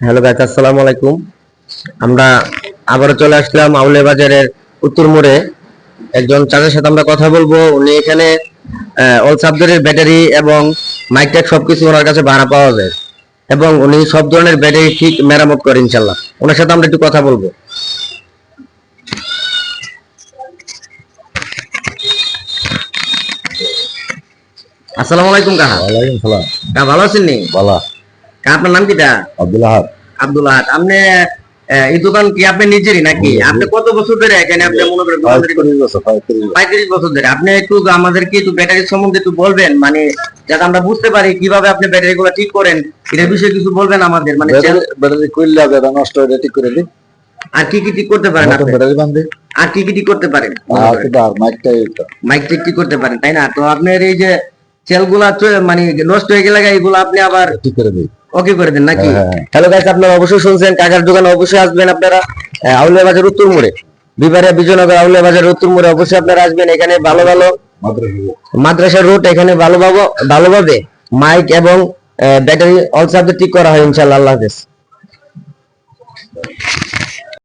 Hello guys, আসসালামু আলাইকুম। আমরা আবারও চলে আসলাম আউলিয়া বাজারের উত্তর মোড়ে। একজন চাচার সাথে আমরা কথা বলবো। উনি এখানে অল সাবজেক্টের ব্যাটারি এবং মাইক ট্যাক সবকিছু ওনার কাছে ভাড়া পাওয়া যায় এবং উনি সব ধরনের ব্যাটারি ঠিক মেরামত করে ইনশাল্লাহ। ওনার সাথে আমরা একটু কথা বলবো। আসসালামু আলাইকুম কাহা। ওয়ালাইকুম সালাম। কাহা ভালো আছেন নি? বালা। কাহা আপনার নাম কিটা? আব্দুল আহাদ। আব্দুল আহাদ। আপনি এই দোকান কি আপনি নিজেরই নাকি? আপনি কত বছর ধরে এখানে আপনি মনে করেন দোকানদারি করছেন? 35 বছর ধরে। আপনি একটু আমাদেরকে একটু ব্যাটারি সম্বন্ধে একটু বলবেন, মানে যাতে আমরা বুঝতে পারি কিভাবে আপনি ব্যাটারি গুলো ঠিক করেন, এর বিষয়ে কিছু বলবেন আমাদের। মানে ব্যাটারি কইলে যেটা নষ্ট হয়ে ঠিক করে দিই। আর কি কি ঠিক করতে পারেন আপনি? ব্যাটারি বান্ধে। আর কি কি ঠিক করতে পারেন? আর মাইক ঠিক করতে পারেন, তাই না? তো আপনার এই যে সেলগুলা মানে নষ্ট হয়ে গেলে এগুলো আপনি আবার ঠিক করে দিই। ওকে করে দেন নাকি? হ্যালো গাইস, আপনারা অবশ্যই শুনছেন, কাকার দোকানে অবশ্যই আসবেন আপনারা। আউলিয়া বাজার উত্তর মোড়ে, বিবারিয়া বিজয়নগর আউলিয়া বাজার উত্তর মোড়ে অবশ্যই আপনারা আসবেন। এখানে ভালো ভালো মাদ্রাসা রুট, এখানে ভালোভাবে মাইক এবং ব্যাটারি অল সাবজেক্ট ঠিক করা হয় ইনশাআল্লাহ। আল্লাহ হাফেজ।